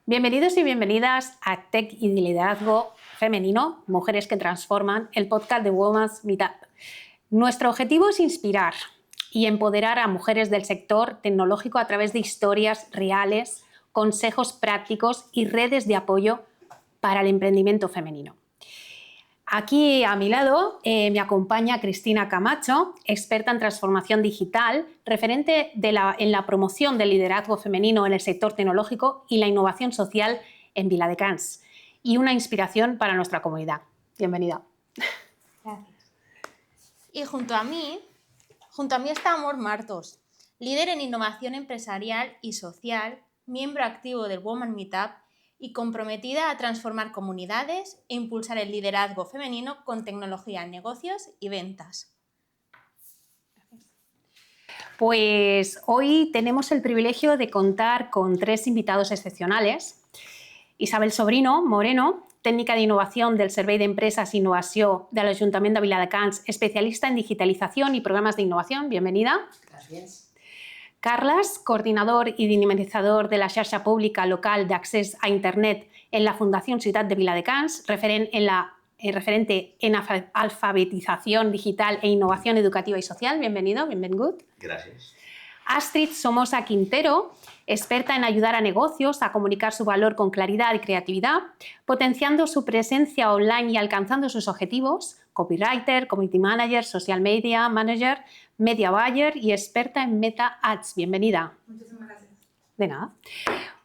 Bienvenidos y bienvenidas a Tech y Liderazgo Femenino, Mujeres que Transforman, el podcast de Women's Meetup. Nuestro objetivo es inspirar y empoderar a mujeres del sector tecnológico a través de historias reales, consejos prácticos y redes de apoyo para el emprendimiento femenino. Aquí a mi lado me acompaña Cristina Camacho, experta en transformación digital, referente en la promoción del liderazgo femenino en el sector tecnológico y la innovación social en Viladecans, y una inspiración para nuestra comunidad. Bienvenida. Gracias. Y junto a mí está Amor Martos, líder en innovación empresarial y social, miembro activo del Women's Meetup y comprometida a transformar comunidades e impulsar el liderazgo femenino con tecnología en negocios y ventas. Pues hoy tenemos el privilegio de contar con tres invitados excepcionales. Isabel Sobrino Moreno, técnica de innovación del Servei d'Empreses i Innovació de l'Ajuntament de Viladecans, especialista en digitalización y programas de innovación. Bienvenida. Gracias. Carles, coordinador y dinamitzador de la xarxa pública local d'accés a Internet en la Fundación Ciutat de Viladecans, referente en alfabetización digital e innovación educativa y social. Bienvenido, benvingut. Gracias. Astrid Somoza Quintero, experta en ayudar a negocios a comunicar su valor con claridad y creatividad, potenciando su presencia online y alcanzando sus objetivos, copywriter, community manager, social media manager, media buyer y experta en Meta Ads. Bienvenida. Muchísimas gracias. De nada.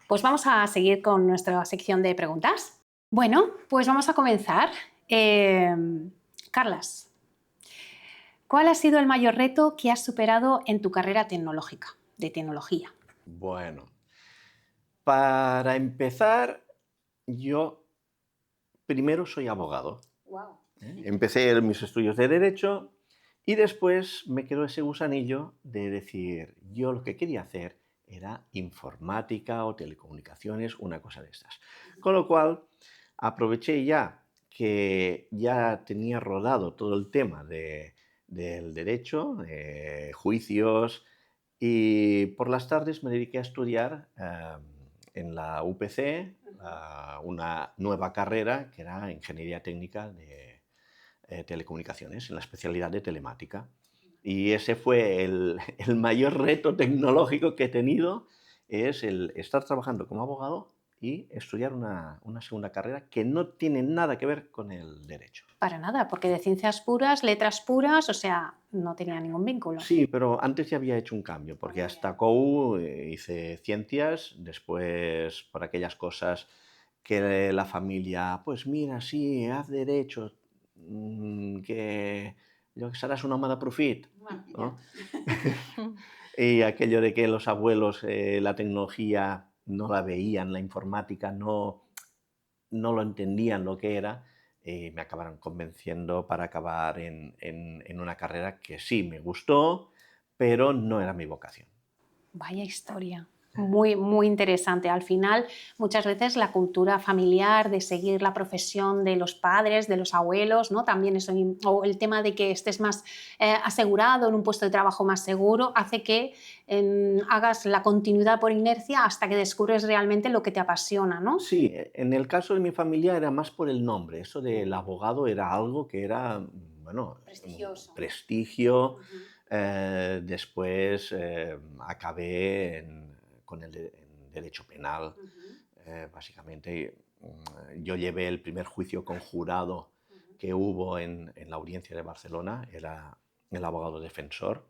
Pues vamos a seguir con nuestra sección de preguntas. Bueno, pues vamos a comenzar. Carles, ¿cuál ha sido el mayor reto que has superado en tu carrera tecnológica, de tecnología? Bueno, para empezar, yo primero soy abogado. Wow. Empecé mis estudios de Derecho y después me quedó ese gusanillo de decir, yo lo que quería hacer era informática o telecomunicaciones, una cosa de estas. Con lo cual, aproveché ya que ya tenía rodado todo el tema del derecho, juicios, y por las tardes me dediqué a estudiar en la UPC una nueva carrera que era Ingeniería Técnica de Telecomunicaciones, en la especialidad de telemática. Y ese fue el mayor reto tecnológico que he tenido, es el estar trabajando como abogado y estudiar una segunda carrera que no tiene nada que ver con el derecho. Para nada, porque de ciencias puras, letras puras, o sea, no tenía ningún vínculo. Sí, pero antes ya había hecho un cambio, porque hasta COU hice ciencias, después por aquellas cosas que la familia, pues mira, sí, haz derecho, que seràs un home de profit, ¿no? Y aquello de que los abuelos la tecnología no la veían, la informática no lo entendían lo que era, me acabaron convenciendo para acabar en una carrera que sí me gustó, pero no era mi vocación. Vaya historia. Muy, muy interesante. Al final, muchas veces la cultura familiar de seguir la profesión de los padres, de los abuelos, ¿no? También eso, o el tema de que estés más asegurado en un puesto de trabajo más seguro, hace que hagas la continuidad por inercia hasta que descubres realmente lo que te apasiona, ¿no? Sí, en el caso de mi familia era más por el nombre. Eso del abogado era algo que era, bueno, Prestigioso. Prestigio. Después acabé con en derecho penal. Básicamente, yo llevé el primer juicio conjurado que hubo en la audiencia de Barcelona, era el abogado defensor.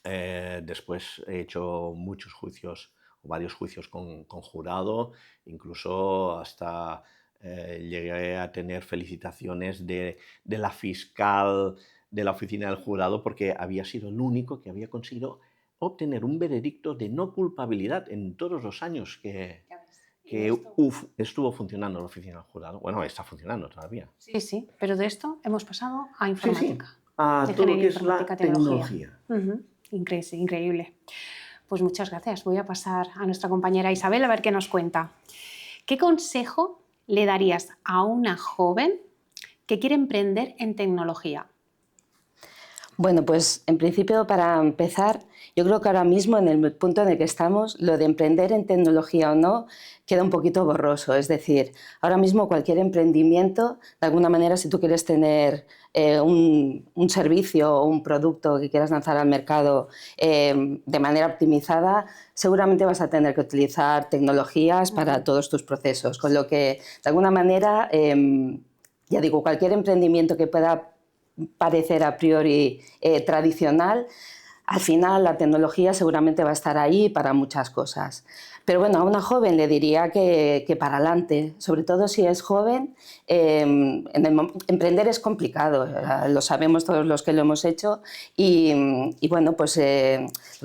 Después he hecho muchos juicios, varios juicios con jurado, incluso hasta llegué a tener felicitaciones de la fiscal de la oficina del jurado, porque había sido el único que había conseguido obtener un veredicto de no culpabilidad en todos los años que estuvo funcionando la oficina del jurado. Bueno, está funcionando todavía. Sí, sí, pero de esto hemos pasado a informática. Sí, sí. A todo lo que es la tecnología. Increíble. Pues muchas gracias. Voy a pasar a nuestra compañera Isabel a ver qué nos cuenta. ¿Qué consejo le darías a una joven que quiere emprender en tecnología? Bueno, pues en principio, para empezar, yo creo que ahora mismo, en el punto en el que estamos, lo de emprender en tecnología o no queda un poquito borroso. Es decir, ahora mismo cualquier emprendimiento, de alguna manera, si tú quieres tener un servicio o un producto que quieras lanzar al mercado de manera optimizada, seguramente vas a tener que utilizar tecnologías para todos tus procesos. Con lo que, de alguna manera, ya digo, cualquier emprendimiento que pueda parecer a priori tradicional, al final la tecnología seguramente va a estar ahí para muchas cosas. Pero bueno, a una joven le diría que para adelante, sobre todo si es joven, emprender es complicado, lo sabemos todos los que lo hemos hecho y bueno, pues lo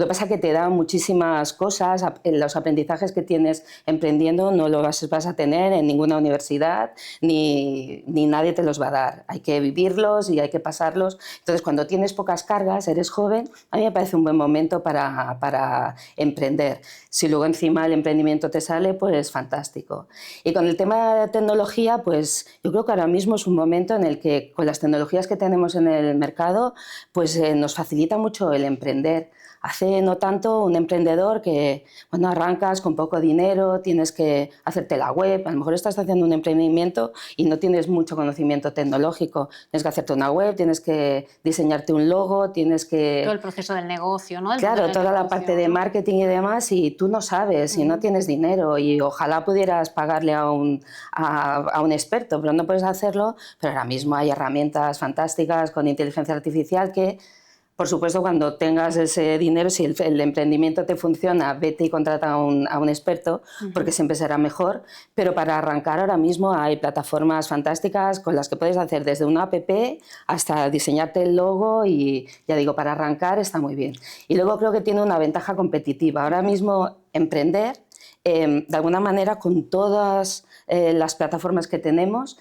que pasa es que te da muchísimas cosas, los aprendizajes que tienes emprendiendo no los vas a tener en ninguna universidad ni nadie te los va a dar, hay que vivirlos y hay que pasarlos. Entonces, cuando tienes pocas cargas, eres joven, a mí me parece un buen momento para emprender. Si luego encima el emprendimiento te sale, pues fantástico. Y con el tema de tecnología, pues yo creo que ahora mismo es un momento en el que con las tecnologías que tenemos en el mercado, pues nos facilita mucho el emprender. Hace no tanto un emprendedor que, bueno, arrancas con poco dinero, tienes que hacerte la web, a lo mejor estás haciendo un emprendimiento y no tienes mucho conocimiento tecnológico. Tienes que hacerte una web, tienes que diseñarte un logo, tienes que... Todo el proceso del negocio, ¿no? El Claro, modelo de toda la negocio, parte de ¿no? marketing y demás, y tú no sabes, y no tienes dinero, y ojalá pudieras pagarle a un experto, pero no puedes hacerlo. Pero ahora mismo hay herramientas fantásticas con inteligencia artificial que, por supuesto, cuando tengas ese dinero, si el emprendimiento te funciona, vete y contrata a un experto, porque siempre será mejor. Pero para arrancar ahora mismo hay plataformas fantásticas con las que puedes hacer desde una app hasta diseñarte el logo y, ya digo, para arrancar está muy bien. Y luego creo que tiene una ventaja competitiva. Ahora mismo emprender, de alguna manera, con todas las plataformas que tenemos,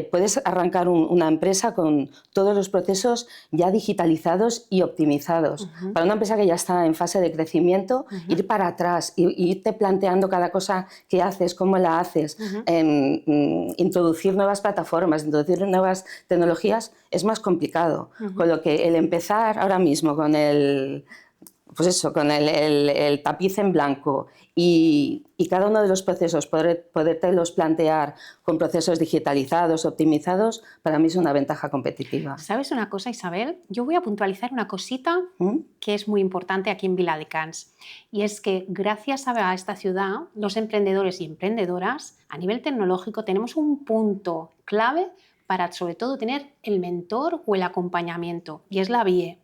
puedes arrancar una empresa con todos los procesos ya digitalizados y optimizados. Para una empresa que ya está en fase de crecimiento, ir para atrás y irte planteando cada cosa que haces, cómo la haces, introducir nuevas plataformas, introducir nuevas tecnologías, es más complicado. Con lo que el empezar ahora mismo con pues eso, con el tapiz en blanco y cada uno de los procesos podértelos plantear con procesos digitalizados, optimizados, para mí es una ventaja competitiva. ¿Sabes una cosa, Isabel? Yo voy a puntualizar una cosita que es muy importante aquí en Viladecans, y es que gracias a esta ciudad, los emprendedores y emprendedoras a nivel tecnológico tenemos un punto clave para sobre todo tener el mentor o el acompañamiento, y es la BIE.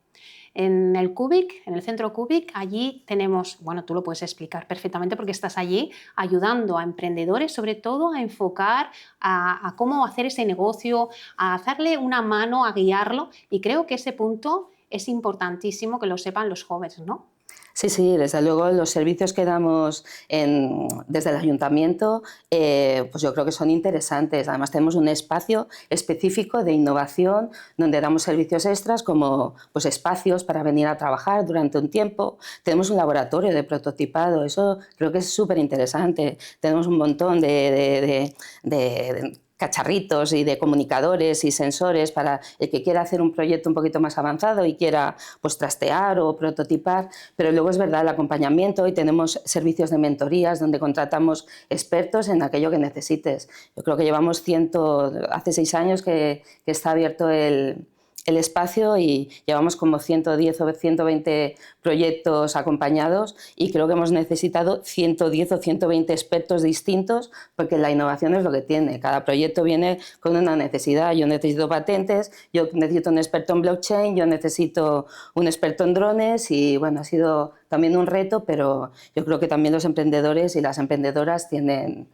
En el Cubic, en el centro Cubic, allí tenemos, bueno, tú lo puedes explicar perfectamente porque estás allí ayudando a emprendedores, sobre todo a enfocar a cómo hacer ese negocio, a hacerle una mano, a guiarlo, y creo que ese punto es importantísimo que lo sepan los jóvenes, ¿no? Sí, sí, desde luego los servicios que damos desde el ayuntamiento, pues yo creo que son interesantes. Además tenemos un espacio específico de innovación donde damos servicios extras como pues, espacios para venir a trabajar durante un tiempo. Tenemos un laboratorio de prototipado, eso creo que es súper interesante. Tenemos un montón de cacharritos y de comunicadores y sensores para el que quiera hacer un proyecto un poquito más avanzado y quiera pues trastear o prototipar, pero luego es verdad el acompañamiento y tenemos servicios de mentorías donde contratamos expertos en aquello que necesites. Yo creo que llevamos hace 6 años que está abierto el espacio y llevamos como 110 o 120 proyectos acompañados y creo que hemos necesitado 110 o 120 expertos distintos porque la innovación es lo que tiene. Cada proyecto viene con una necesidad. Yo necesito patentes, yo necesito un experto en blockchain, yo necesito un experto en drones y bueno, ha sido también un reto, pero yo creo que también los emprendedores y las emprendedoras tienen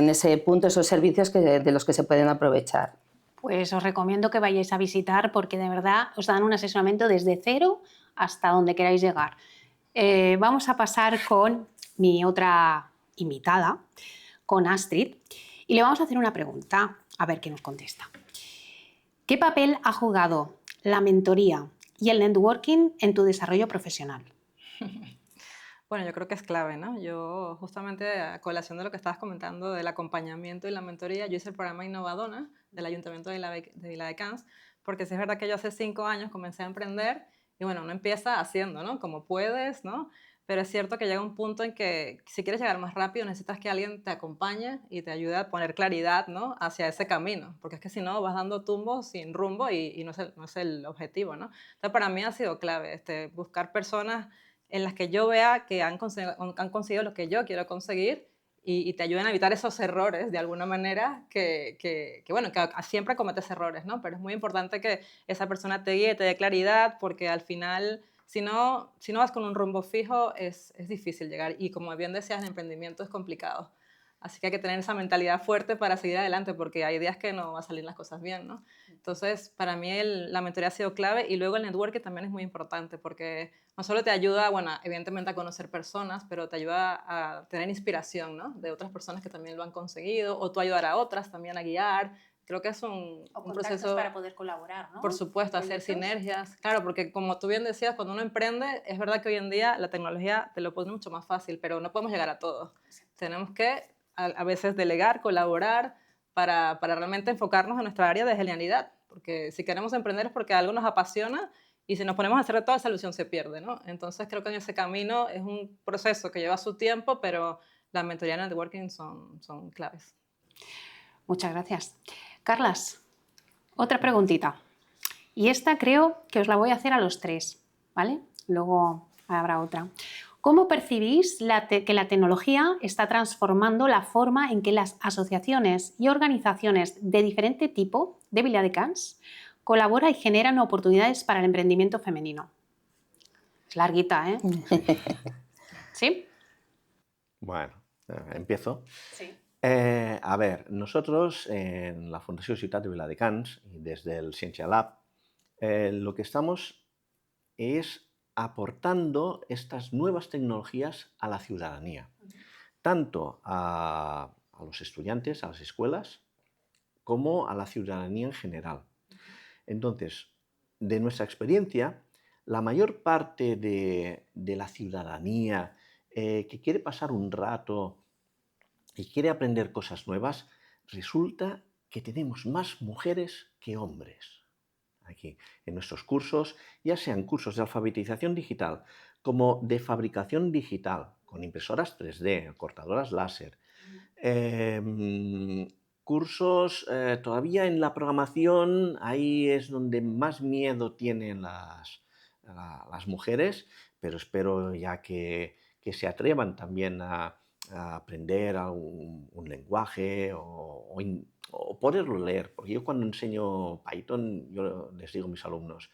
ese punto, esos servicios de los que se pueden aprovechar. Pues os recomiendo que vayáis a visitar porque de verdad os dan un asesoramiento desde cero hasta donde queráis llegar. Vamos a pasar con mi otra invitada, con Astrid, y le vamos a hacer una pregunta, a ver qué nos contesta. ¿Qué papel ha jugado la mentoría y el networking en tu desarrollo profesional? Bueno, yo creo que es clave, ¿no? Yo justamente a colación de lo que estabas comentando del acompañamiento y la mentoría, yo hice el programa Innovadona del Ayuntamiento de Viladecans, porque sí es verdad que yo hace 5 años comencé a emprender y bueno, uno empieza haciendo, ¿no? Como puedes, ¿no? Pero es cierto que llega un punto en que si quieres llegar más rápido necesitas que alguien te acompañe y te ayude a poner claridad, ¿no? Hacia ese camino, porque es que si no vas dando tumbos sin rumbo y no es el objetivo, ¿no? Entonces para mí ha sido clave buscar personas en las que yo vea que han conseguido lo que yo quiero conseguir y te ayuden a evitar esos errores de alguna manera bueno, que siempre cometes errores, ¿no? Pero es muy importante que esa persona te guíe, te dé claridad, porque al final, si no vas con un rumbo fijo, es difícil llegar. Y como bien decías, el emprendimiento es complicado. Así que hay que tener esa mentalidad fuerte para seguir adelante, porque hay días que no va a salir las cosas bien, ¿no? Entonces, para mí la mentoría ha sido clave y luego el networking también es muy importante porque no solo te ayuda, bueno, evidentemente a conocer personas, pero te ayuda a tener inspiración, ¿no? De otras personas que también lo han conseguido o tú ayudar a otras también a guiar. Creo que es un proceso para poder colaborar, ¿no? por supuesto, hacer sinergias. Claro, porque como tú bien decías, cuando uno emprende, es verdad que hoy en día la tecnología te lo pone mucho más fácil, pero no podemos llegar a todo. Tenemos que a veces delegar, colaborar, para realmente enfocarnos en nuestra área de genialidad. Porque si queremos emprender es porque algo nos apasiona y si nos ponemos a hacer de toda esa ilusión se pierde, ¿no? Entonces creo que en ese camino es un proceso que lleva su tiempo, pero la mentoría y el networking son claves. Muchas gracias. Carlas, otra preguntita. Y esta creo que os la voy a hacer a los tres, ¿vale? Luego habrá otra. ¿Cómo percibís que la tecnología está transformando la forma en que las asociaciones y organizaciones de diferente tipo de Viladecans colaboran y generan oportunidades para el emprendimiento femenino? Es larguita, ¿eh? ¿Sí? Bueno, empiezo. Sí. A ver, nosotros en la Fundació Ciutat de Viladecans y desde el Ciencia Lab lo que estamos es aportando estas nuevas tecnologías a la ciudadanía, tanto a los estudiantes, a las escuelas, como a la ciudadanía en general. Entonces, de nuestra experiencia, la mayor parte de la ciudadanía que quiere pasar un rato y quiere aprender cosas nuevas, resulta que tenemos más mujeres que hombres aquí en nuestros cursos, ya sean cursos de alfabetización digital como de fabricación digital, con impresoras 3D, cortadoras láser, cursos todavía en la programación, ahí es donde más miedo tienen las mujeres, pero espero ya que se atrevan también a aprender un lenguaje o poderlo leer, porque yo cuando enseño Python, yo les digo a mis alumnos,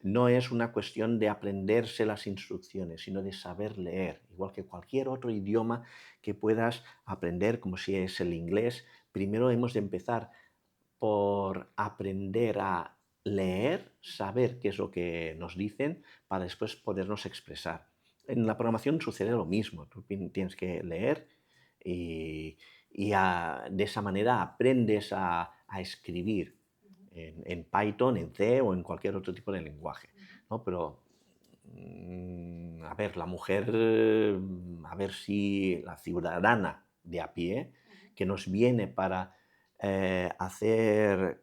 no es una cuestión de aprenderse las instrucciones, sino de saber leer, igual que cualquier otro idioma que puedas aprender, como si es el inglés. Primero hemos de empezar por aprender a leer, saber qué es lo que nos dicen, para después podernos expresar. En la programación sucede lo mismo, tú tienes que leer y de esa manera aprendes a escribir en Python, en C o en cualquier otro tipo de lenguaje, ¿no? Pero, a ver, la mujer, a ver si la ciudadana de a pie, que nos viene para hacer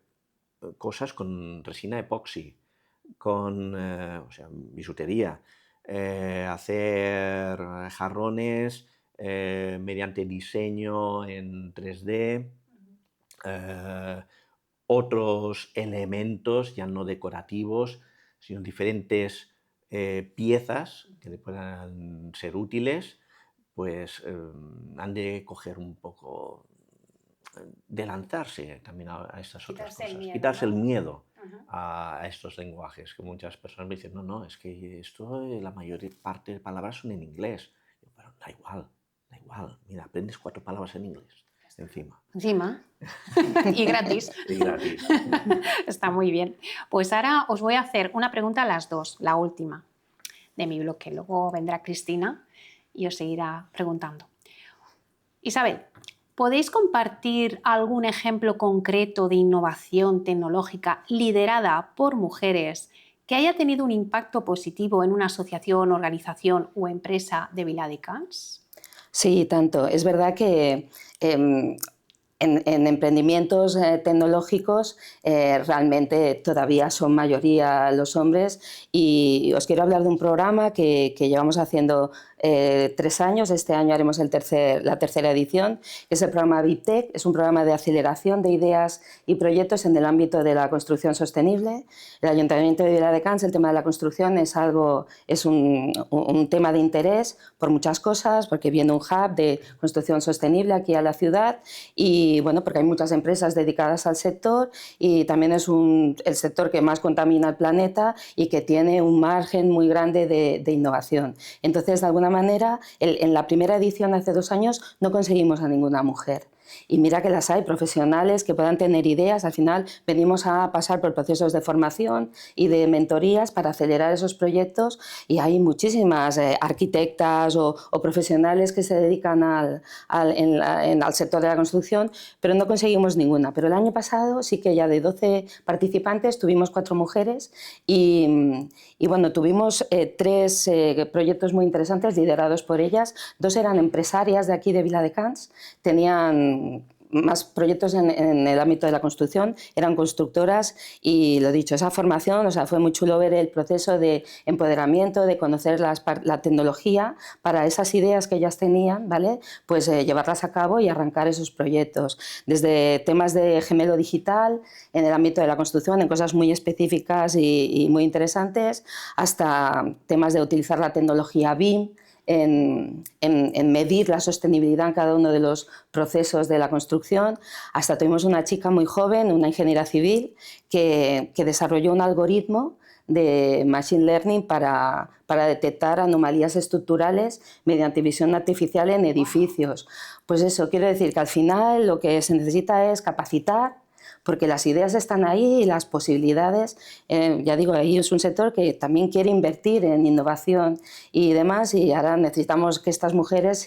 cosas con resina epoxi, con bisutería, hacer jarrones mediante diseño en 3D, otros elementos ya no decorativos, sino diferentes piezas que le puedan ser útiles, pues han de coger un poco de lanzarse también a estas otras cosas, quitarse el miedo a estos lenguajes, que muchas personas me dicen, no, es que esto, la mayor parte de palabras son en inglés. Pero da igual, mira, aprendes 4 palabras en inglés, encima. Y gratis. Y gratis. Está muy bien. Pues ahora os voy a hacer una pregunta a las dos, la última de mi bloque. Luego vendrá Cristina y os seguirá preguntando. Isabel, ¿podéis compartir algún ejemplo concreto de innovación tecnológica liderada por mujeres que haya tenido un impacto positivo en una asociación, organización o empresa de Viladecans? Sí, tanto. Es verdad que en emprendimientos tecnológicos realmente todavía son mayoría los hombres, y os quiero hablar de un programa que llevamos haciendo 3 años. Este año haremos la tercera edición, que es el programa VIPTEC. Es un programa de aceleración de ideas y proyectos en el ámbito de la construcción sostenible. El Ayuntamiento de Viladecans, el tema de la construcción es un tema de interés por muchas cosas, porque viene un hub de construcción sostenible aquí a la ciudad, y bueno, porque hay muchas empresas dedicadas al sector, y también es el sector que más contamina el planeta y que tiene un margen muy grande de innovación. Entonces, de alguna manera, en la primera edición hace 2 años no conseguimos a ninguna mujer. Y mira que las hay, profesionales que puedan tener ideas. Al final venimos a pasar por procesos de formación y de mentorías para acelerar esos proyectos, y hay muchísimas arquitectas o profesionales que se dedican al sector de la construcción, pero no conseguimos ninguna. Pero el año pasado sí que ya de 12 participantes tuvimos 4 mujeres, y bueno, tuvimos 3 proyectos muy interesantes liderados por ellas. 2 eran empresarias de aquí de Viladecans, tenían más proyectos en el ámbito de la construcción, eran constructoras, y lo dicho, esa formación, o sea, fue muy chulo ver el proceso de empoderamiento, de conocer la tecnología para esas ideas que ellas tenían, ¿vale? Pues llevarlas a cabo y arrancar esos proyectos, desde temas de gemelo digital en el ámbito de la construcción, en cosas muy específicas y muy interesantes, hasta temas de utilizar la tecnología BIM en medir la sostenibilidad en cada uno de los procesos de la construcción. Hasta tuvimos una chica muy joven, una ingeniera civil, que desarrolló un algoritmo de Machine Learning para detectar anomalías estructurales mediante visión artificial en edificios. Pues eso, quiero decir que al final lo que se necesita es capacitar, porque las ideas están ahí y las posibilidades, ya digo, ahí es un sector que también quiere invertir en innovación y demás, y ahora necesitamos que estas mujeres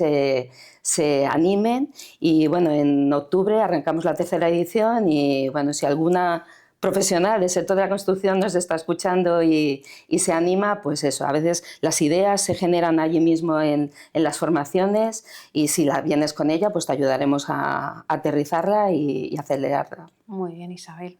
se animen. Y bueno, en octubre arrancamos la tercera edición, y bueno, si alguna profesional del sector de la construcción nos está escuchando y se anima, pues eso, a veces las ideas se generan allí mismo en las formaciones, y si la vienes con ella, pues te ayudaremos a aterrizarla y acelerarla. Muy bien, Isabel.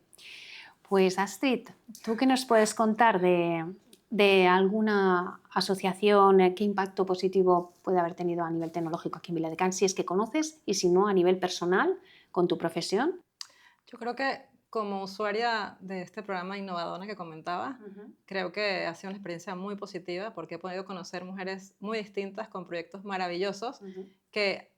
Pues Astrid, ¿tú qué nos puedes contar de alguna asociación? ¿Qué impacto positivo puede haber tenido a nivel tecnológico aquí en Viladecans, si es que conoces, y si no, a nivel personal, con tu profesión? Yo creo que como usuaria de este programa Innovadona que comentaba, creo que ha sido una experiencia muy positiva, porque he podido conocer mujeres muy distintas con proyectos maravillosos que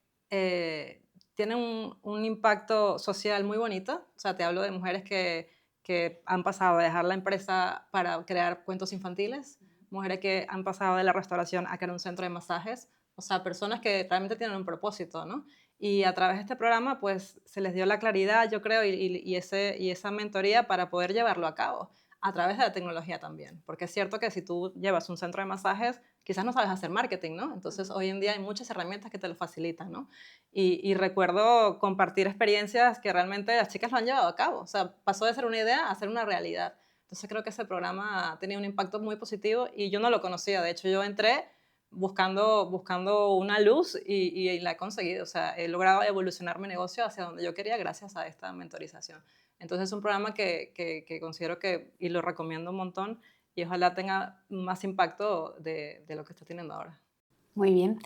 tienen un impacto social muy bonito. O sea, te hablo de mujeres que han pasado de dejar la empresa para crear cuentos infantiles, mujeres que han pasado de la restauración a crear un centro de masajes, o sea, personas que realmente tienen un propósito, ¿no? Y a través de este programa, pues, se les dio la claridad, yo creo, y esa mentoría para poder llevarlo a cabo a través de la tecnología también. Porque es cierto que si tú llevas un centro de masajes, quizás no sabes hacer marketing, ¿no? Entonces, hoy en día hay muchas herramientas que te lo facilitan, ¿no? Y recuerdo compartir experiencias que realmente las chicas lo han llevado a cabo. O sea, pasó de ser una idea a ser una realidad. Entonces, creo que ese programa ha tenido un impacto muy positivo, y yo no lo conocía. De hecho, yo entré buscando una luz, y la he conseguido. O sea, he logrado evolucionar mi negocio hacia donde yo quería gracias a esta mentorización. Entonces es un programa que considero y lo recomiendo un montón, y ojalá tenga más impacto de lo que está teniendo ahora. Muy bien,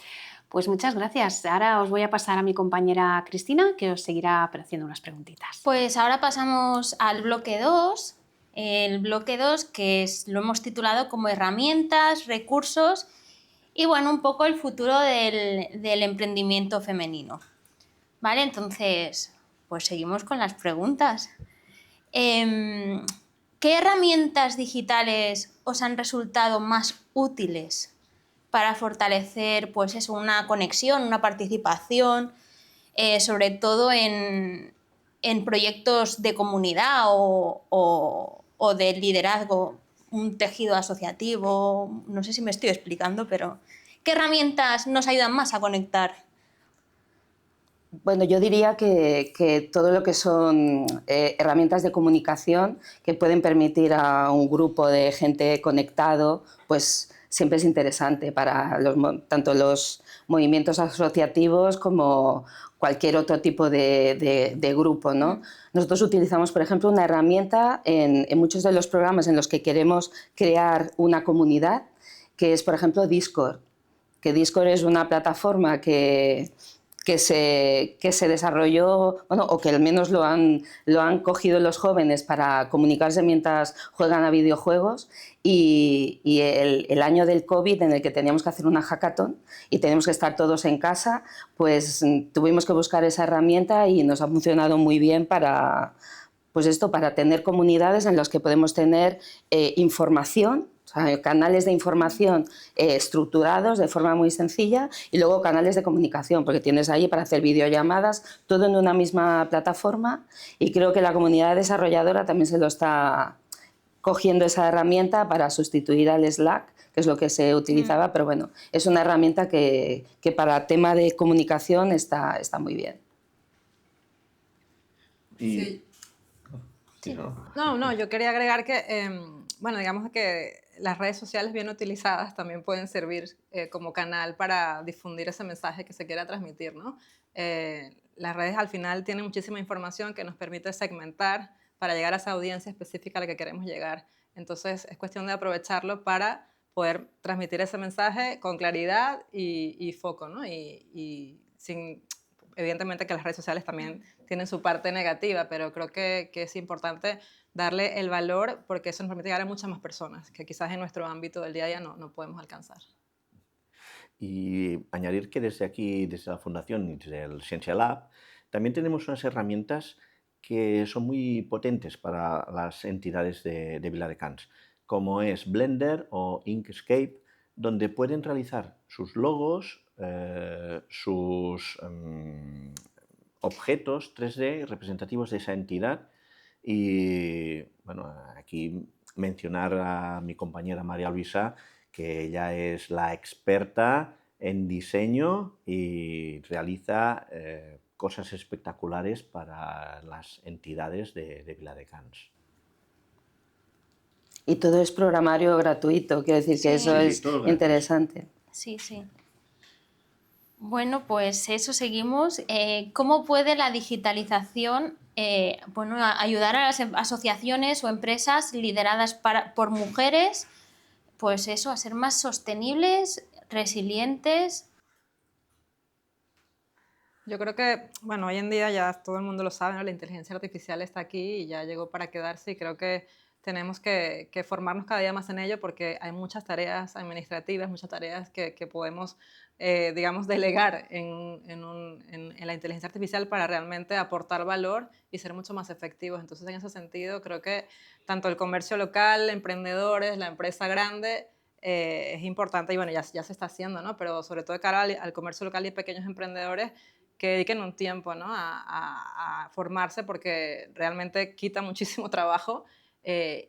pues muchas gracias. Ahora os voy a pasar a mi compañera Cristina, que os seguirá haciendo unas preguntitas. Pues ahora pasamos al bloque 2. El bloque 2, lo hemos titulado como herramientas, recursos y bueno, un poco el futuro del emprendimiento femenino. Vale, entonces, pues seguimos con las preguntas. ¿Qué herramientas digitales os han resultado más útiles para fortalecer, pues eso, una conexión, una participación, sobre todo en proyectos de comunidad o de liderazgo, un tejido asociativo? No sé si me estoy explicando, pero ¿qué herramientas nos ayudan más a conectar? Bueno, yo diría que todo lo que son herramientas de comunicación que pueden permitir a un grupo de gente conectado, pues siempre es interesante para tanto los movimientos asociativos como cualquier otro tipo de grupo, ¿no? Nosotros utilizamos, por ejemplo, una herramienta en muchos de los programas en los que queremos crear una comunidad, que es, por ejemplo, Discord. Que Discord es una plataforma que se desarrolló, bueno, o que al menos lo han cogido los jóvenes para comunicarse mientras juegan a videojuegos, y el año del COVID, en el que teníamos que hacer una hackathon y teníamos que estar todos en casa, pues tuvimos que buscar esa herramienta y nos ha funcionado muy bien para, pues esto, para tener comunidades en las que podemos tener información, o sea, canales de información estructurados de forma muy sencilla, y luego canales de comunicación, porque tienes ahí para hacer videollamadas, todo en una misma plataforma, y creo que la comunidad desarrolladora también se lo está cogiendo, esa herramienta, para sustituir al Slack, que es lo que se utilizaba, pero bueno, es una herramienta que para tema de comunicación está muy bien. Y... Sí. Sí, ¿no? No, yo quería agregar que, bueno, digamos que las redes sociales bien utilizadas también pueden servir como canal para difundir ese mensaje que se quiera transmitir, ¿no? Las redes al final tienen muchísima información que nos permite segmentar para llegar a esa audiencia específica a la que queremos llegar. Entonces es cuestión de aprovecharlo para poder transmitir ese mensaje con claridad y foco, ¿no? Y sin... Evidentemente que las redes sociales también tienen su parte negativa, pero creo que es importante darle el valor, porque eso nos permite llegar a muchas más personas que quizás en nuestro ámbito del día a día no podemos alcanzar. Y añadir que desde aquí, desde la Fundación y desde el Ciencia Lab, también tenemos unas herramientas que son muy potentes para las entidades de Viladecans, como es Blender o Inkscape, donde pueden realizar sus logos, sus objetos 3D representativos de esa entidad. Y bueno, aquí mencionar a mi compañera María Luisa, que ella es la experta en diseño y realiza cosas espectaculares para las entidades de Viladecans. Y todo es programario gratuito, quiero decir que eso es interesante. Sí. Bueno, pues eso, seguimos. ¿Cómo puede la digitalización ayudar a las asociaciones o empresas lideradas por mujeres, pues eso, a ser más sostenibles, resilientes? Yo creo que, bueno, hoy en día ya todo el mundo lo sabe, ¿no? La inteligencia artificial está aquí y ya llegó para quedarse, y creo que tenemos que formarnos cada día más en ello, porque hay muchas tareas administrativas, muchas tareas que podemos, digamos, delegar en la inteligencia artificial para realmente aportar valor y ser mucho más efectivos. Entonces, en ese sentido, creo que tanto el comercio local, emprendedores, la empresa grande, es importante, y bueno, ya se está haciendo, ¿no? Pero sobre todo de cara al comercio local y pequeños emprendedores, que dediquen un tiempo, ¿no? a formarse, porque realmente quita muchísimo trabajo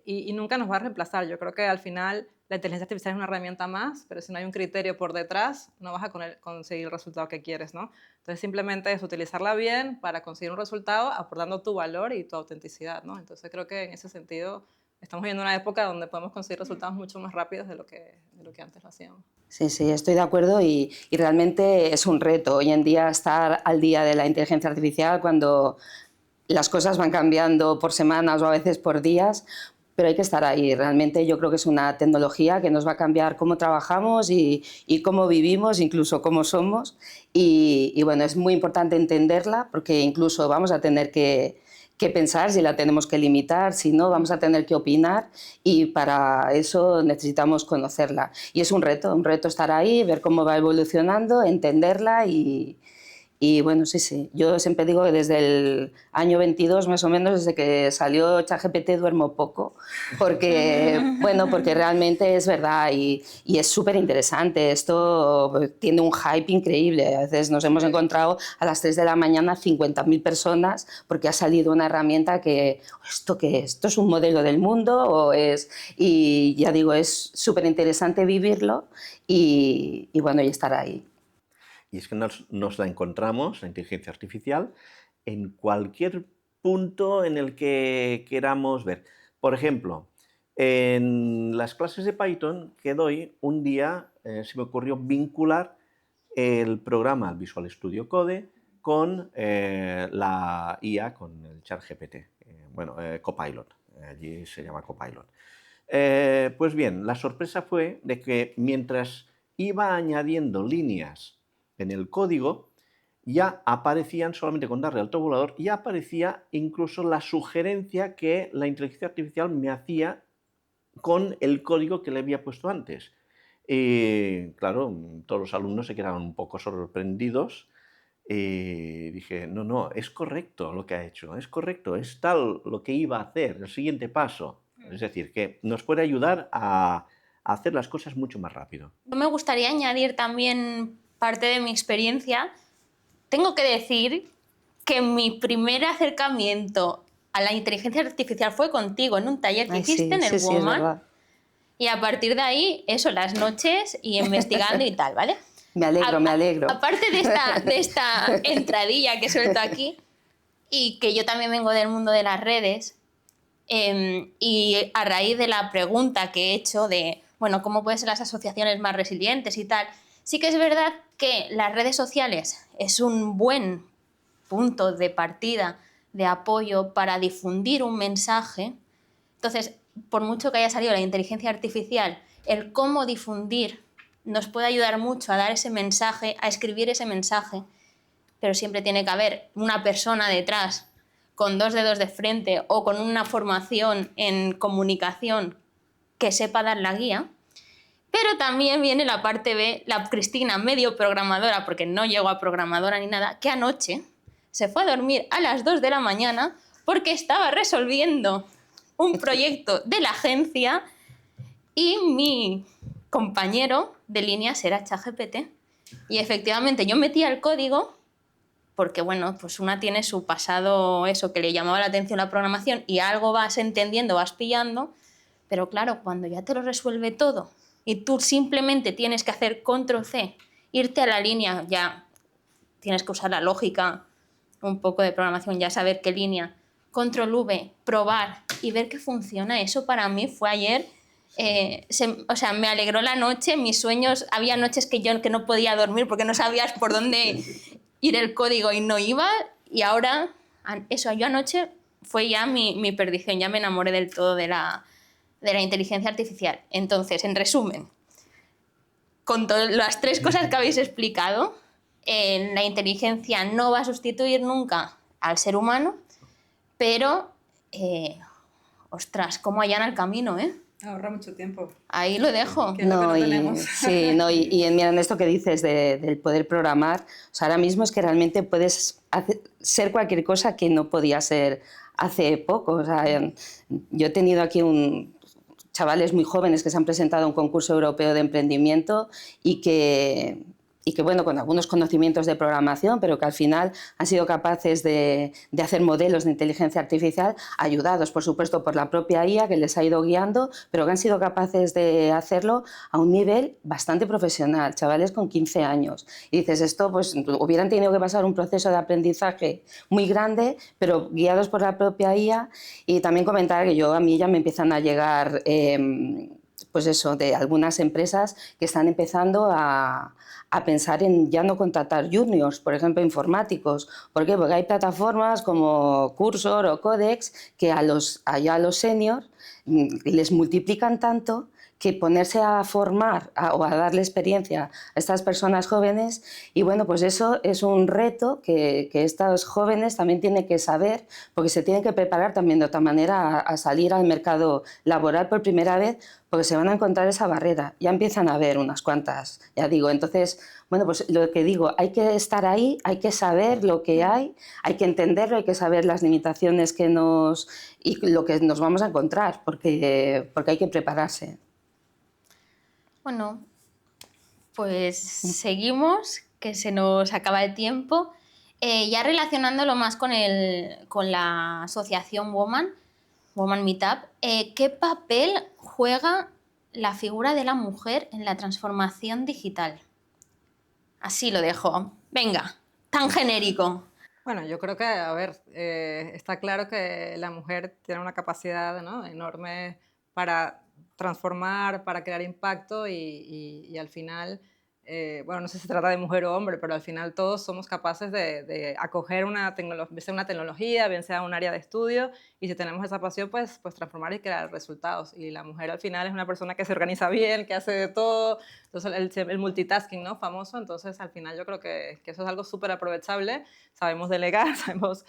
y nunca nos va a reemplazar. Yo creo que al final la inteligencia artificial es una herramienta más, pero si no hay un criterio por detrás, no vas a conseguir el resultado que quieres, ¿no? Entonces simplemente es utilizarla bien para conseguir un resultado, aportando tu valor y tu autenticidad, ¿no? Entonces creo que en ese sentido estamos viviendo una época donde podemos conseguir resultados mucho más rápidos de lo que antes lo hacíamos. Sí, estoy de acuerdo, y realmente es un reto hoy en día estar al día de la inteligencia artificial, cuando las cosas van cambiando por semanas o a veces por días, pero hay que estar ahí. Realmente yo creo que es una tecnología que nos va a cambiar cómo trabajamos y cómo vivimos, incluso cómo somos, y bueno, es muy importante entenderla, porque incluso vamos a tener que pensar si la tenemos que limitar, si no, vamos a tener que opinar, y para eso necesitamos conocerla. Y es un reto estar ahí, ver cómo va evolucionando, entenderla y bueno, sí. Yo siempre digo que desde el año 22, más o menos, desde que salió ChatGPT, duermo poco, porque realmente es verdad, y es súper interesante. Esto tiene un hype increíble. A veces nos hemos encontrado a las 3 de la mañana 50.000 personas porque ha salido una herramienta que, ¿esto qué es? ¿Esto es un modelo del mundo? Y ya digo, es súper interesante vivirlo y bueno, y estar ahí. Y es que nos la encontramos, la inteligencia artificial, en cualquier punto en el que queramos ver. Por ejemplo, En las clases de Python que doy, un día se me ocurrió vincular el programa Visual Studio Code con la IA, con el ChatGPT, Copilot, allí se llama Copilot. Pues bien, la sorpresa fue de que mientras iba añadiendo líneas en el código, ya aparecían, solamente con darle al tabulador, ya aparecía incluso la sugerencia que la inteligencia artificial me hacía con el código que le había puesto antes. Y claro, todos los alumnos se quedaron un poco sorprendidos y dije, no, es correcto lo que ha hecho, es correcto, es tal lo que iba a hacer, el siguiente paso. Es decir, que nos puede ayudar a hacer las cosas mucho más rápido. Me gustaría añadir también parte de mi experiencia. Tengo que decir que mi primer acercamiento a la inteligencia artificial fue contigo en un taller que hiciste en el es Woman. verdad. Y a partir de ahí, eso, las noches y investigando y tal, ¿vale? Me alegro. Aparte de esta entradilla que suelto aquí, y que yo también vengo del mundo de las redes, y a raíz de la pregunta que he hecho de, bueno, ¿cómo pueden ser las asociaciones más resilientes y tal? Sí que es verdad que las redes sociales es un buen punto de partida, de apoyo para difundir un mensaje. Entonces, por mucho que haya salido la inteligencia artificial, el cómo difundir nos puede ayudar mucho a dar ese mensaje, a escribir ese mensaje, pero siempre tiene que haber una persona detrás con 2 dedos de frente o con una formación en comunicación que sepa dar la guía. Pero también viene la parte B, la Cristina medio programadora, porque no llegó a programadora ni nada, que anoche se fue a dormir a las 2 de la mañana porque estaba resolviendo un proyecto de la agencia y mi compañero de líneas era ChatGPT. Y efectivamente yo metía el código porque, bueno, pues una tiene su pasado, eso, que le llamaba la atención la programación y algo vas entendiendo, vas pillando, pero claro, cuando ya te lo resuelve todo y tú simplemente tienes que hacer control-C, irte a la línea, ya tienes que usar la lógica, un poco de programación, ya saber qué línea, control-V, probar y ver que funciona, eso para mí fue ayer, me alegró la noche, mis sueños, había noches que yo que no podía dormir porque no sabías por dónde ir el código y no iba, y ahora, eso, yo anoche fue ya mi perdición, ya me enamoré del todo de la inteligencia artificial. Entonces, en resumen, con las 3 cosas que habéis explicado, la inteligencia no va a sustituir nunca al ser humano, pero, ostras, cómo allana el camino, ¿eh? Ahorra mucho tiempo. Ahí lo dejo. Que es lo que no tenemos. Sí, no, mira, en esto que dices del poder programar, o sea, ahora mismo es que realmente puedes ser cualquier cosa que no podía ser hace poco. O sea, yo he tenido aquí chavales muy jóvenes que se han presentado a un concurso europeo de emprendimiento y que bueno, con algunos conocimientos de programación, pero que al final han sido capaces de hacer modelos de inteligencia artificial, ayudados, por supuesto, por la propia IA, que les ha ido guiando, pero que han sido capaces de hacerlo a un nivel bastante profesional, chavales con 15 años. Y dices, esto, pues, hubieran tenido que pasar un proceso de aprendizaje muy grande, pero guiados por la propia IA. Y también comentar que a mí ya me empiezan a llegar, pues eso, de algunas empresas que están empezando a pensar en ya no contratar juniors, por ejemplo, informáticos. ¿Por qué? Porque hay plataformas como Cursor o Codex que a los seniors les multiplican tanto que ponerse a formar o a darle experiencia a estas personas jóvenes, y bueno, pues eso es un reto que estos jóvenes también tienen que saber, porque se tienen que preparar también de otra manera a salir al mercado laboral por primera vez, porque se van a encontrar esa barrera. Ya empiezan a haber unas cuantas, ya digo. Entonces, bueno, pues lo que digo, hay que estar ahí, hay que saber lo que hay que entenderlo, hay que saber las limitaciones y lo que nos vamos a encontrar, porque hay que prepararse. Bueno, pues seguimos, que se nos acaba el tiempo. Ya relacionándolo más con la asociación Woman Meetup, ¿qué papel juega la figura de la mujer en la transformación digital? Así lo dejo. Venga, tan genérico. Bueno, yo creo que, a ver, está claro que la mujer tiene una capacidad, ¿no?, enorme para transformar, para crear impacto y al final, bueno, no sé si se trata de mujer o hombre, pero al final todos somos capaces de acoger bien sea una tecnología, bien sea un área de estudio, y si tenemos esa pasión, pues transformar y crear resultados. Y la mujer al final es una persona que se organiza bien, que hace de todo, entonces el multitasking, ¿no? Famoso, entonces al final yo creo que eso es algo súper aprovechable, sabemos delegar, sabemos,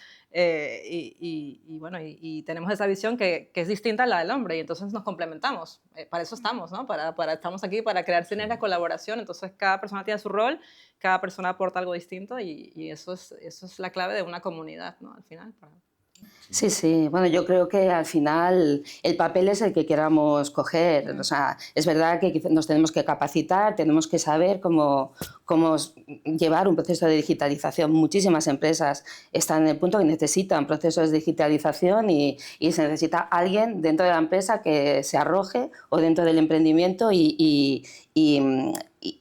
bueno, y tenemos esa visión que es distinta a la del hombre, y entonces nos complementamos, para eso estamos, ¿no? Estamos aquí para crear sinergia, colaboración, entonces cada persona tiene su rol, cada persona aporta algo distinto y eso es la clave de una comunidad, ¿no? Al final. Sí, sí. Bueno, yo creo que al final el papel es el que queramos coger. O sea, es verdad que nos tenemos que capacitar, tenemos que saber cómo llevar un proceso de digitalización. Muchísimas empresas están en el punto que necesitan procesos de digitalización y se necesita alguien dentro de la empresa que se arroje o dentro del emprendimiento y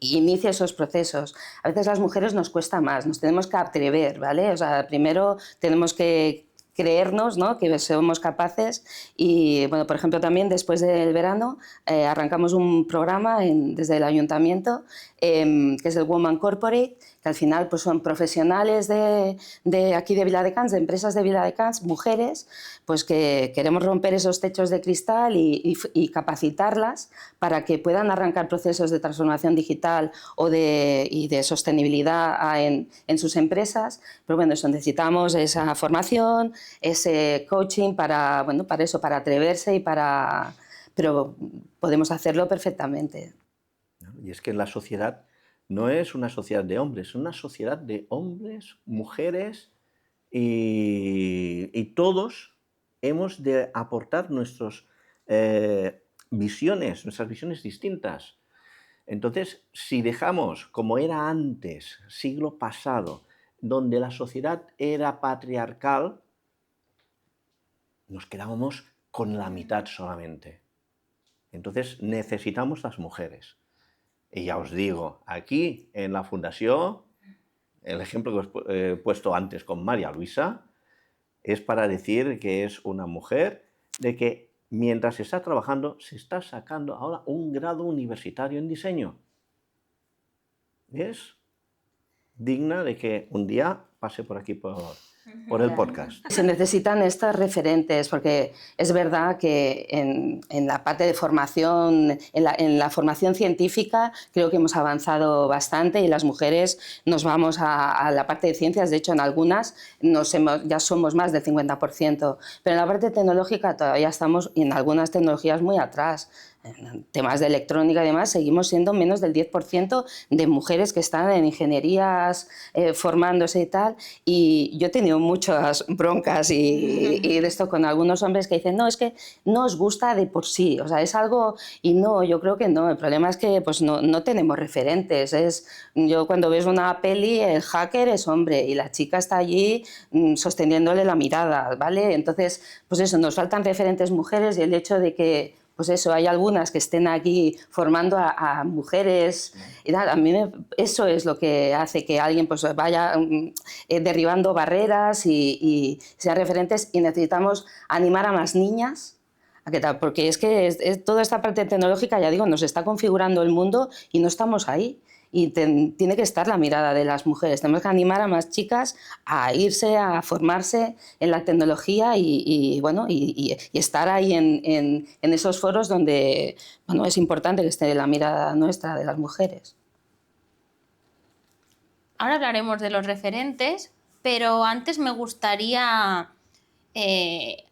inicie esos procesos. A veces a las mujeres nos cuesta más, nos tenemos que atrever, ¿vale? O sea, primero tenemos que creernos, ¿no?, que somos capaces y, bueno, por ejemplo, también después del verano arrancamos un programa desde el ayuntamiento que es el Woman Corporate, que al final pues, son profesionales de aquí de Viladecans, de empresas de Viladecans, mujeres, pues que queremos romper esos techos de cristal y capacitarlas para que puedan arrancar procesos de transformación digital y de sostenibilidad en sus empresas. Pero bueno, eso, necesitamos esa formación, ese coaching para, bueno, para eso, para atreverse pero podemos hacerlo perfectamente. Y es que la sociedad no es una sociedad de hombres, es una sociedad de hombres, mujeres y todos hemos de aportar nuestras visiones distintas. Entonces, si dejamos, como era antes, siglo pasado, donde la sociedad era patriarcal, nos quedábamos con la mitad solamente. Entonces, necesitamos las mujeres. Y ya os digo, aquí en la Fundación, el ejemplo que os he puesto antes con María Luisa, es para decir que es una mujer de que mientras está trabajando, se está sacando ahora un grado universitario en diseño. Es digna de que un día pase por aquí por el podcast. Se necesitan estos referentes porque es verdad que en la parte de formación, en la formación científica creo que hemos avanzado bastante y las mujeres nos vamos a la parte de ciencias, de hecho en algunas ya somos más del 50%, pero en la parte tecnológica todavía estamos en algunas tecnologías muy atrás. En temas de electrónica y demás, seguimos siendo menos del 10% de mujeres que están en ingenierías formándose y tal. Y yo he tenido muchas broncas y de esto con algunos hombres que dicen, no, es que no os gusta de por sí, o sea, es algo... Y no, yo creo que no, el problema es que pues, no tenemos referentes. Yo cuando ves una peli, el hacker es hombre y la chica está allí sosteniéndole la mirada, ¿vale? Entonces, pues eso, nos faltan referentes mujeres y el hecho de que pues eso, hay algunas que estén aquí formando a mujeres y tal. A mí eso es lo que hace que alguien pues vaya derribando barreras y sean referentes y necesitamos animar a más niñas a que tal, porque es que toda esta parte tecnológica, ya digo, nos está configurando el mundo y no estamos ahí. Y tiene que estar la mirada de las mujeres. Tenemos que animar a más chicas a irse, a formarse en la tecnología y estar ahí en esos foros donde bueno, es importante que esté la mirada nuestra de las mujeres. Ahora hablaremos de los referentes, pero antes me gustaría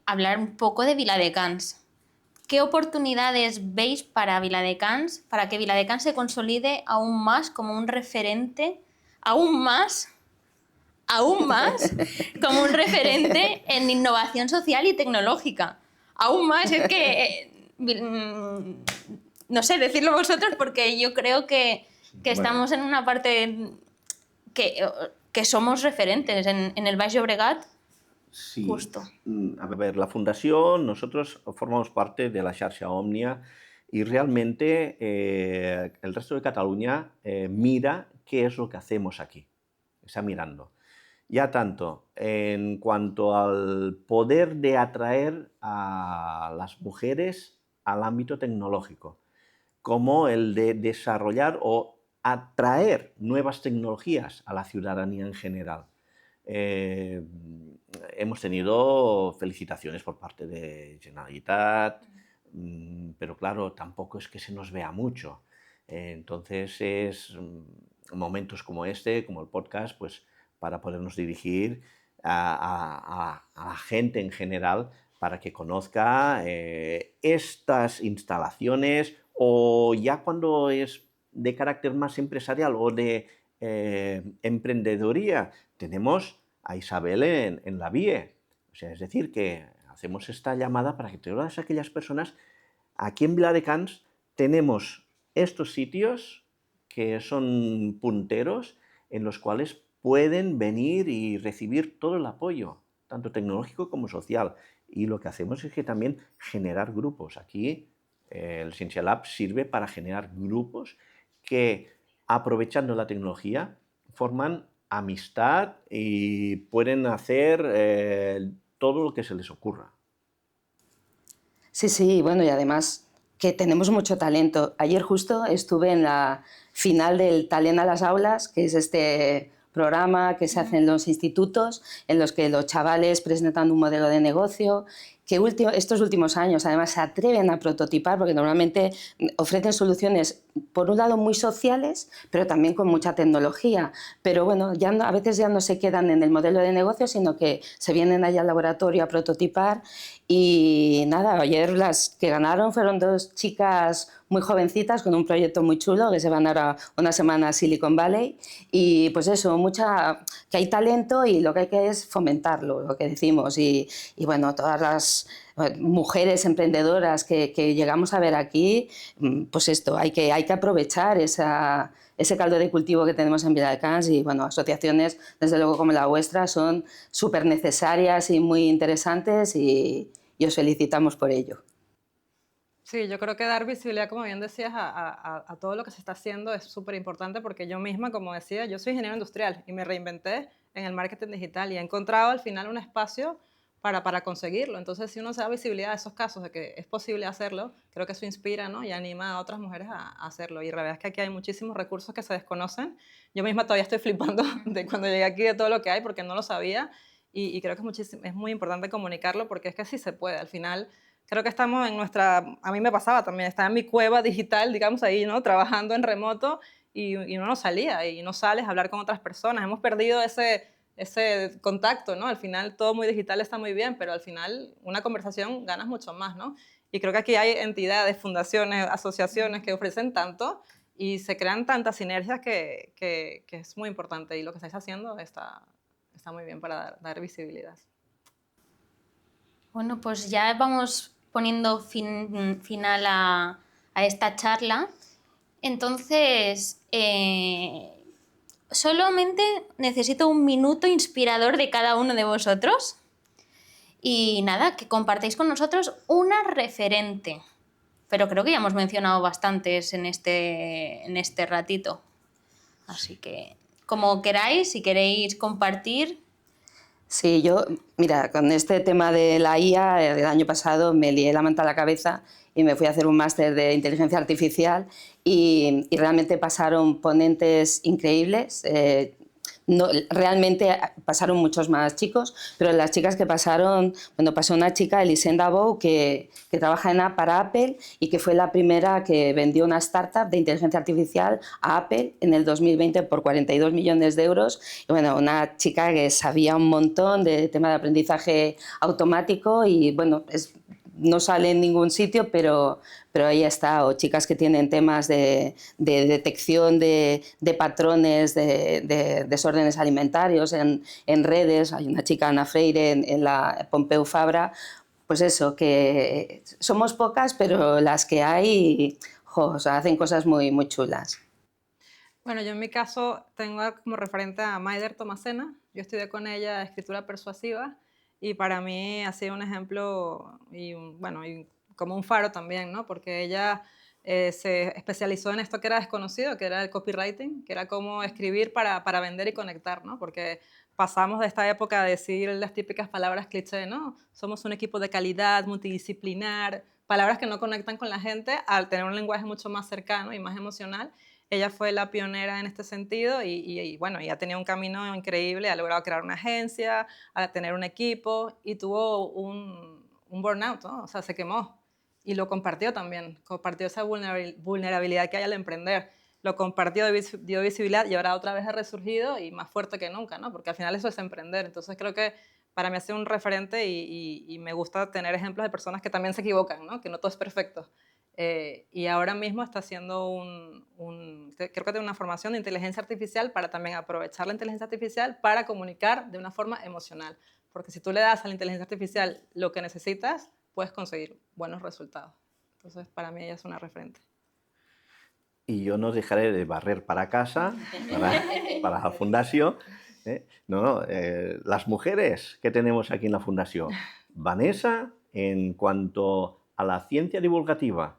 hablar un poco de Viladecans. ¿Qué oportunidades veis para Viladecans, para que Viladecans se consolide aún más como un referente, aún más como un referente en innovación social y tecnológica? Aún más, es que, no sé, decirlo vosotros porque yo creo que estamos en una parte que somos referentes en el Baix Llobregat. Sí. Justo. A ver, la Fundación, nosotros formamos parte de la Xarxa Òmnia y realmente el resto de Cataluña mira qué es lo que hacemos aquí. Está mirando. Ya tanto en cuanto al poder de atraer a las mujeres al ámbito tecnológico, como el de desarrollar o atraer nuevas tecnologías a la ciudadanía en general. Hemos tenido felicitaciones por parte de Generalitat, pero claro, tampoco es que se nos vea mucho. Entonces es momentos como este, como el podcast, pues para podernos dirigir a la gente en general para que conozca estas instalaciones, o ya cuando es de carácter más empresarial o de emprendeduría, tenemos a Isabel en la VIE. O sea, es decir, que hacemos esta llamada para que todas aquellas personas, aquí en Viladecans tenemos estos sitios que son punteros en los cuales pueden venir y recibir todo el apoyo, tanto tecnológico como social. Y lo que hacemos es que también generar grupos. Aquí el Ciencia Lab sirve para generar grupos que, aprovechando la tecnología, forman amistad y pueden hacer todo lo que se les ocurra. Sí, sí, bueno, y además que tenemos mucho talento. Ayer justo estuve en la final del Talent a las Aulas, que es este programa que se hace en los institutos, en los que los chavales presentan un modelo de negocio, que estos últimos años además se atreven a prototipar, porque normalmente ofrecen soluciones, por un lado, muy sociales, pero también con mucha tecnología. Pero bueno, a veces ya no se quedan en el modelo de negocio, sino que se vienen allá al laboratorio a prototipar. Y nada, ayer las que ganaron fueron dos chicas muy jovencitas con un proyecto muy chulo, que se van ahora una semana a Silicon Valley. Y pues eso, que hay talento y lo que hay que es fomentarlo, lo que decimos. Y bueno, todas las mujeres emprendedoras que llegamos a ver aquí, pues esto, hay que aprovechar ese caldo de cultivo que tenemos en Viladecans, y bueno, asociaciones, desde luego como la vuestra, son súper necesarias y muy interesantes, y os felicitamos por ello. Sí, yo creo que dar visibilidad, como bien decías, a todo lo que se está haciendo es súper importante, porque yo misma, como decía, yo soy ingeniero industrial y me reinventé en el marketing digital y he encontrado al final un espacio para conseguirlo. Entonces, si uno se da visibilidad a esos casos de que es posible hacerlo, creo que eso inspira, ¿no? Y anima a otras mujeres a hacerlo. Y la verdad es que aquí hay muchísimos recursos que se desconocen. Yo misma todavía estoy flipando de cuando llegué aquí, de todo lo que hay, porque no lo sabía, y creo que es muy importante comunicarlo, porque es que sí se puede. Al final, creo que estamos en a mí me pasaba también, estaba en mi cueva digital, digamos ahí, ¿no? Trabajando en remoto, y uno no salía, y no sales a hablar con otras personas. Hemos perdido ese contacto, ¿no? Al final todo muy digital está muy bien, pero al final una conversación ganas mucho más, ¿no? Y creo que aquí hay entidades, fundaciones, asociaciones que ofrecen tanto y se crean tantas sinergias que es muy importante, y lo que estáis haciendo está muy bien para dar visibilidad. Bueno, pues ya vamos poniendo final a esta charla. Entonces, solamente necesito un minuto inspirador de cada uno de vosotros. Y nada, que compartáis con nosotros una referente. Pero creo que ya hemos mencionado bastantes en este ratito. Así que, como queráis, si queréis compartir. Sí, mira, con este tema de la IA, el año pasado me lié la manta a la cabeza y me fui a hacer un máster de inteligencia artificial, y realmente pasaron ponentes increíbles. No, realmente pasaron muchos más chicos, pero las chicas que pasaron, bueno, pasó una chica, Elisenda Bou, que trabaja para Apple, y que fue la primera que vendió una startup de inteligencia artificial a Apple en el 2020 por 42 millones de euros. Y bueno, una chica que sabía un montón de tema de aprendizaje automático, y bueno, no sale en ningún sitio, pero ahí está. O chicas que tienen temas de detección de patrones de desórdenes alimentarios en redes. Hay una chica, Ana Freire, en la Pompeu Fabra. Pues eso, que somos pocas, pero las que hay, o sea, hacen cosas muy, muy chulas. Bueno, yo en mi caso tengo como referente a Maider Tomasena. Yo estudié con ella escritura persuasiva, y para mí ha sido un ejemplo y como un faro también, ¿no? Porque ella se especializó en esto que era desconocido, que era el copywriting, que era cómo escribir para vender y conectar, ¿no? Porque pasamos de esta época a decir las típicas palabras cliché, ¿no? Somos un equipo de calidad, multidisciplinar, palabras que no conectan con la gente, al tener un lenguaje mucho más cercano y más emocional. Ella fue la pionera en este sentido y bueno, ya tenía un camino increíble, ha logrado crear una agencia, a tener un equipo y tuvo un burnout, ¿no? O sea, se quemó y lo compartió también, compartió esa vulnerabilidad que hay al emprender, lo compartió, dio visibilidad y ahora otra vez ha resurgido y más fuerte que nunca, ¿no? Porque al final eso es emprender, entonces creo que para mí ha sido un referente y me gusta tener ejemplos de personas que también se equivocan, ¿no? Que no todo es perfecto. Y ahora mismo está haciendo creo que tiene una formación de inteligencia artificial para también aprovechar la inteligencia artificial para comunicar de una forma emocional. Porque si tú le das a la inteligencia artificial lo que necesitas, puedes conseguir buenos resultados. Entonces, para mí ella es una referente. Y yo no dejaré de barrer para casa, para la fundación. Las mujeres que tenemos aquí en la fundación. Vanessa, en cuanto a la ciencia divulgativa,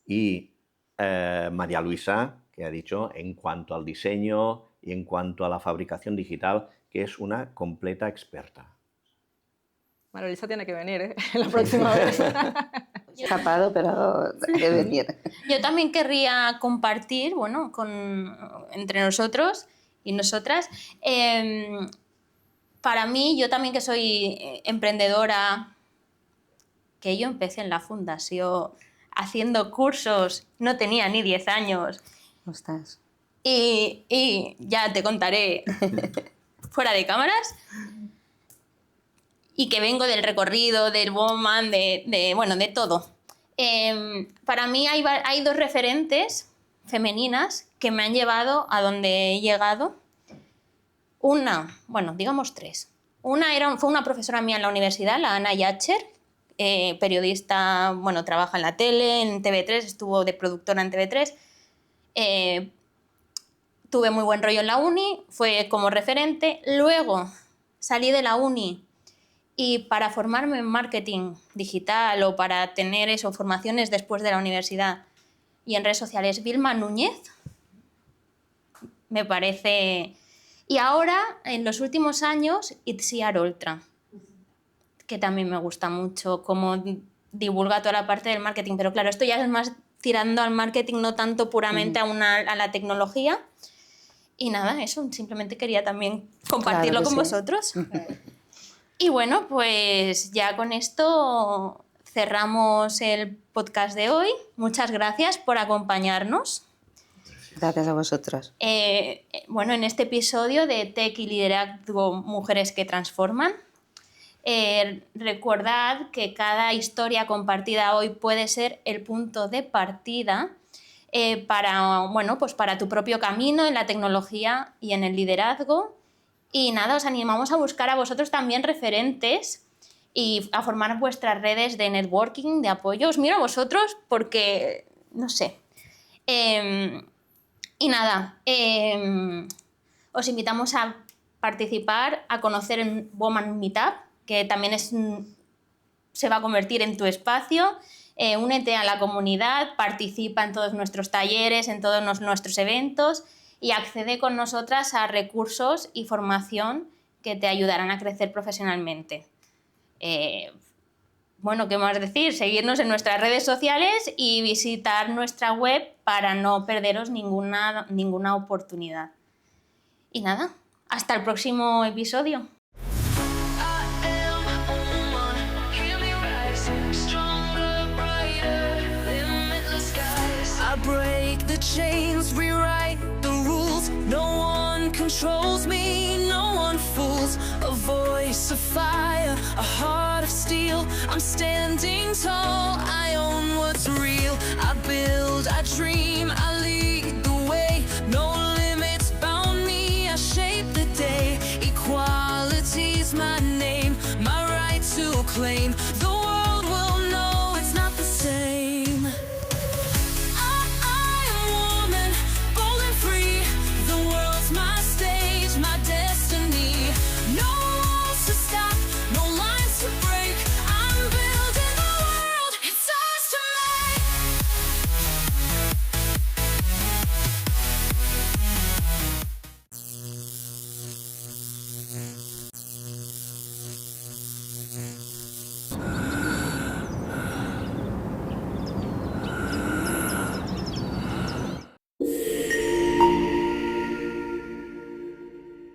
y María Luisa, que ha dicho en cuanto al diseño y en cuanto a la fabricación digital, que es una completa experta. María Luisa tiene que venir, la próxima vez. Escapado, pero debe venir. Yo también querría compartir, bueno, entre nosotros y nosotras. Para mí, yo también que soy emprendedora, que yo empecé en la fundación haciendo cursos, no tenía ni 10 años. Ostras. Y ya te contaré fuera de cámaras. Y que vengo del recorrido, del Woman, de todo. Para mí hay dos referentes femeninas que me han llevado a donde he llegado. Digamos tres. Fue una profesora mía en la universidad, la Ana Yacher, periodista, trabaja en la tele, en TV3, estuvo de productora en TV3. Tuve muy buen rollo en la uni, fue como referente. Luego salí de la uni y para formarme en marketing digital o para tener formaciones después de la universidad y en redes sociales, Vilma Núñez, me parece... Y ahora, en los últimos años, Itziar Oltra, que también me gusta mucho cómo divulga toda la parte del marketing. Pero claro, esto ya es más tirando al marketing, no tanto puramente a la tecnología. Y nada, eso, simplemente quería también compartirlo con vosotros. Y bueno, pues ya con esto cerramos el podcast de hoy. Muchas gracias por acompañarnos. Gracias a vosotros. En este episodio de Tech y Liderazgo Mujeres que Transforman, recordad que cada historia compartida hoy puede ser el punto de partida para tu propio camino en la tecnología y en el liderazgo. Y nada, os animamos a buscar a vosotros también referentes y a formar vuestras redes de networking, de apoyo. Os miro a vosotros porque, no sé... Y nada, os invitamos a participar, a conocer en Woman Meetup, que también se va a convertir en tu espacio. Únete a la comunidad, participa en todos nuestros talleres, en todos nuestros eventos y accede con nosotras a recursos y formación que te ayudarán a crecer profesionalmente. ¿Qué más decir? Seguirnos en nuestras redes sociales y visitar nuestra web para no perderos ninguna oportunidad. Y nada, hasta el próximo episodio. Break the chains, rewrite the rules. No one controls me, no one fools. A voice of fire, a heart of steel. I'm standing tall, I own what's real. I build, I dream, I lead the way. No limits bound me, I shape the day. Equality's my name, my right to claim.